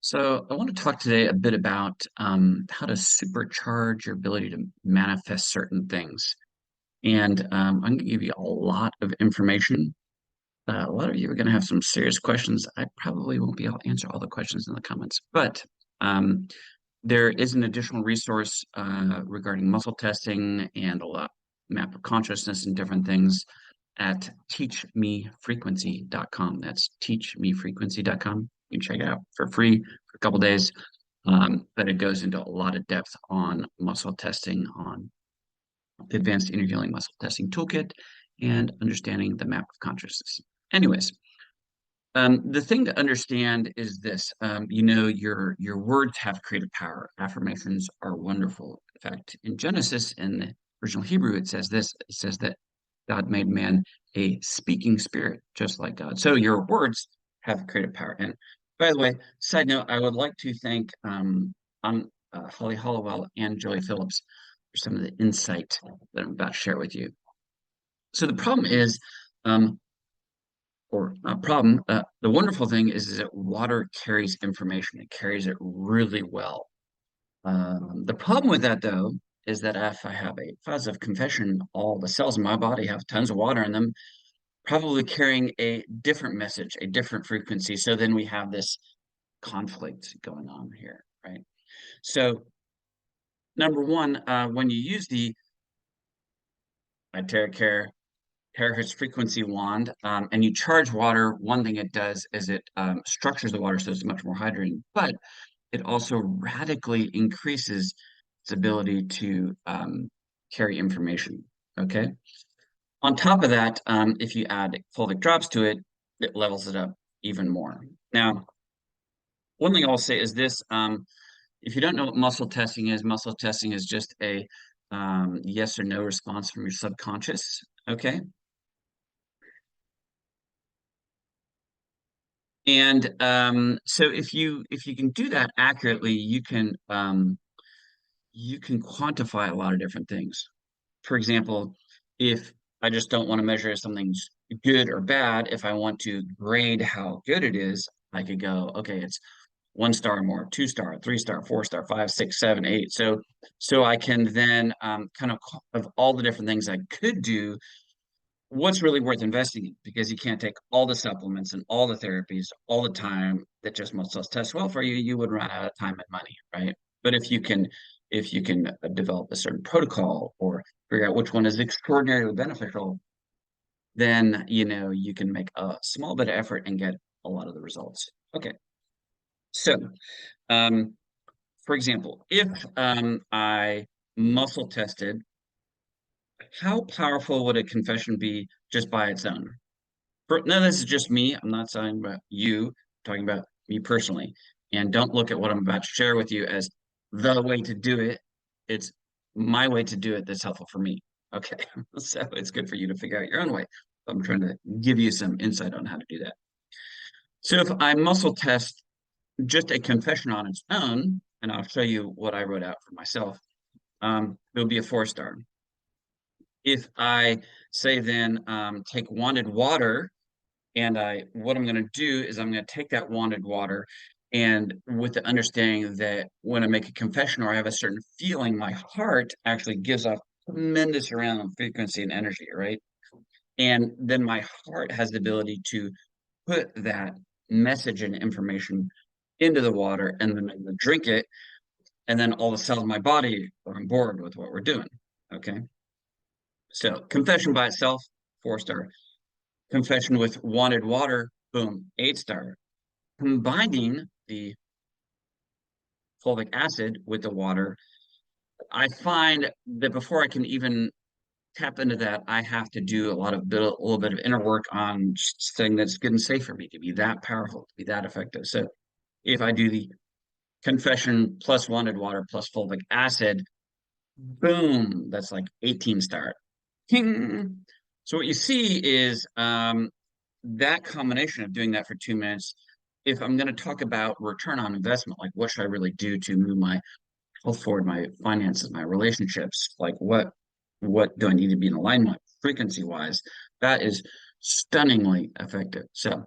So, I want to talk today a bit about how to supercharge your ability to manifest certain things. And I'm going to give you a lot of information. A lot of you are going to have some serious questions. I probably won't be able to answer all the questions in the comments, but um, there is an additional resource regarding muscle testing and a lot map of consciousness and different things at teachmefrequency.com. That's teachmefrequency.com. You can check it out for free for a couple days. But it goes into a lot of depth on muscle testing, on the Advanced Inner Healing Muscle Testing Toolkit, and understanding the map of consciousness. Anyways, the thing to understand is this: your words have creative power. Affirmations are wonderful. In fact, in Genesis, in the original Hebrew, it says this: it says that God made man a speaking spirit, just like God. So your words have creative power. And by the way, side note, I would like to thank Holly Hollowell and Joey Phillips for some of the insight that I'm about to share with you. So the problem is, um, or not problem, the wonderful thing is that water carries information. It carries it really well. The problem with that, though, is that if I have a positive confession, all the cells in my body have tons of water in them, probably carrying a different message, a different frequency. So then we have this conflict going on here, right? So number one, when you use the iTeracare terahertz frequency wand, and you charge water, one thing it does is it structures the water so it's much more hydrating, but it also radically increases its ability to carry information. Okay. On top of that, if you add fulvic drops to it, it levels it up even more. Now, one thing I'll say is this: if you don't know what muscle testing is just a yes or no response from your subconscious. Okay. And so if you can do that accurately, you can quantify a lot of different things. For example, if I just don't want to measure if something's good or bad, if I want to grade how good it is, I could go, okay, it's 1 star or more, 2 star, 3 star, 4 star, 5, 6, 7, 8. So I can then kind of all the different things I could do, what's really worth investing in, because you can't take all the supplements and all the therapies all the time that just muscle test well for you. You would run out of time and money, right? But if you can develop a certain protocol or figure out which one is extraordinarily beneficial, then you can make a small bit of effort and get a lot of the results. Okay. So um, for example, if I muscle tested, how powerful would a confession be just by its own? No, this is just me. I'm not talking about you. I'm talking about me personally. And don't look at what I'm about to share with you as the way to do it. It's my way to do it that's helpful for me. Okay. So it's good for you to figure out your own way. I'm trying to give you some insight on how to do that. So if I muscle test just a confession on its own, and I'll show you what I wrote out for myself, it'll be a 4 star. If I say then take wanted water, and what I'm going to do is I'm going to take that wanted water, and with the understanding that when I make a confession or I have a certain feeling, my heart actually gives off tremendous amount of frequency and energy, right? And then my heart has the ability to put that message and information into the water, and then I'm going to drink it, and then all the cells in my body are on board with what we're doing. Okay. So confession by itself, 4 star. Confession with wanted water, boom, 8 star. Combining the fulvic acid with the water, I find that before I can even tap into that, I have to do a little bit of inner work on saying that's good and safe for me to be that powerful, to be that effective. So if I do the confession plus wanted water plus fulvic acid, boom, that's like 18 star. King. So what you see is that combination of doing that for 2 minutes. If I'm going to talk about return on investment, like what should I really do to move my health forward, my finances, my relationships, like what do I need to be in alignment frequency wise? That is stunningly effective. So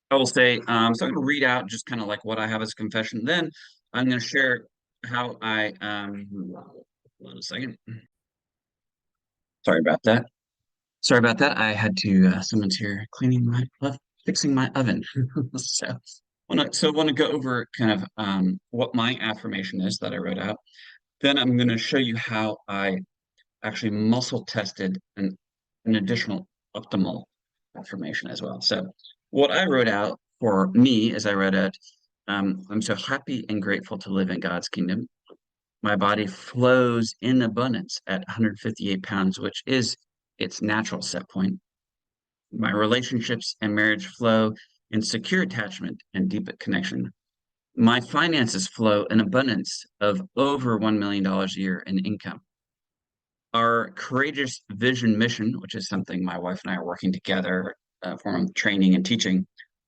I will say, so I'm going to read out just kind of like what I have as confession. Then I'm going to share how hold on a second. Sorry about that. Sorry about that. I had to, someone's here cleaning fixing my oven. So I want to go over kind of what my affirmation is that I wrote out. Then I'm going to show you how I actually muscle tested an additional optimal affirmation as well. So what I wrote out for me is I wrote out, I'm so happy and grateful to live in God's kingdom. My body flows in abundance at 158 pounds, which is its natural set point. My relationships and marriage flow in secure attachment and deep connection. My finances flow in abundance of over $1 million a year in income. Our courageous vision mission, which is something my wife and I are working together, form training and teaching,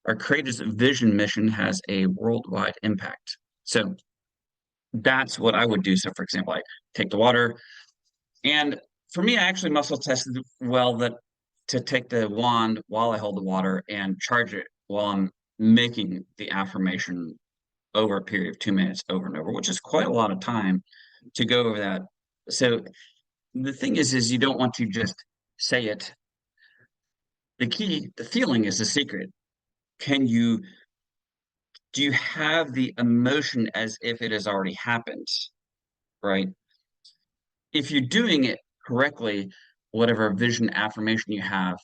our courageous vision mission has a worldwide impact. So that's what I would do. So, for example, I take the water, and for me, I actually muscle tested well that to take the wand while I hold the water and charge it while I'm making the affirmation over a period of 2 minutes over and over, which is quite a lot of time to go over that. So the thing is you don't want to just say it. The key, the feeling is the secret. Can you, do you have the emotion as if it has already happened, right? If you're doing it correctly, whatever vision affirmation you have,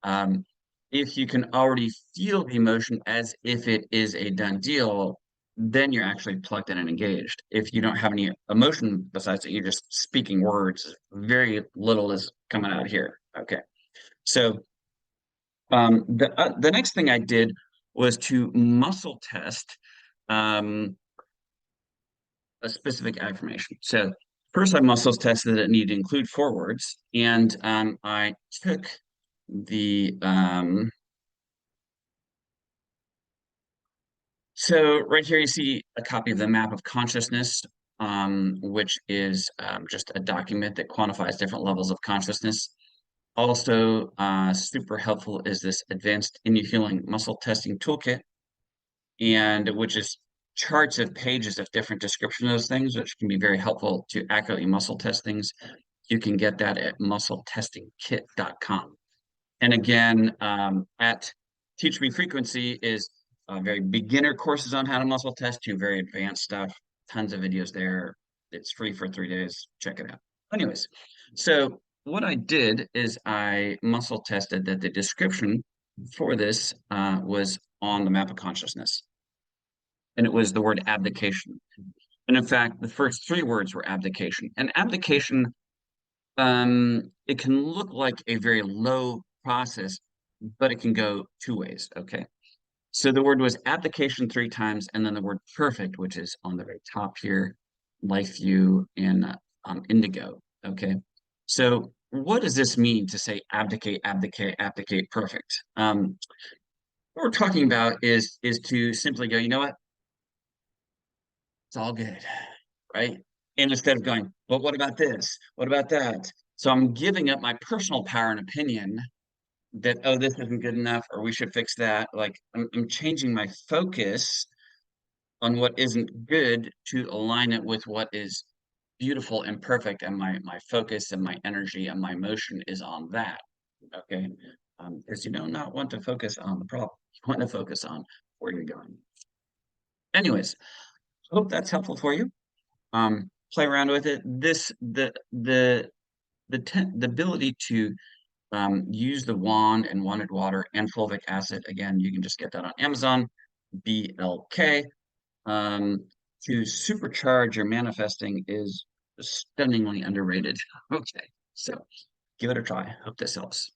um, if you can already feel the emotion as if it is a done deal, then you're actually plugged in and engaged. If you don't have any emotion besides that, you're just speaking words, very little is coming out here. Okay. So the next thing I did was to muscle test um, a specific affirmation. So first, I muscle tested that it needed to include four words, and I took the so right here you see a copy of the map of consciousness, which is just a document that quantifies different levels of consciousness. Also, super helpful is this advanced Inner Healing muscle testing toolkit, and which is charts of pages of different description of those things, which can be very helpful to accurately muscle test things. You can get that at muscletestingkit.com. And again, at Teach Me Frequency is very beginner courses on how to muscle test to very advanced stuff. Tons of videos there. It's free for 3 days. Check it out. Anyways, so what I did is I muscle tested that the description for this was on the map of consciousness, and it was the word abdication. And in fact, the first three words were abdication. And abdication, it can look like a very low process, but it can go two ways. Okay. So the word was abdication three times, and then the word perfect, which is on the very top here, life view in indigo. Okay. So what does this mean to say abdicate, abdicate, abdicate, perfect? What we're talking about is to simply go, you know what? It's all good, right? And instead of going, well, what about this? What about that? So I'm giving up my personal power and opinion that, oh, this isn't good enough, or we should fix that. Like I'm changing my focus on what isn't good to align it with what is beautiful and perfect, and my focus and my energy and my emotion is on that. Okay. Because you do not want to focus on the problem. You want to focus on where you're going. Anyways, hope that's helpful for you. Play around with it. The ability to use the wand and wanted water and fulvic acid. Again, you can just get that on Amazon, BLK. Um, to supercharge your manifesting is stunningly underrated. Okay, so give it a try. Hope this helps.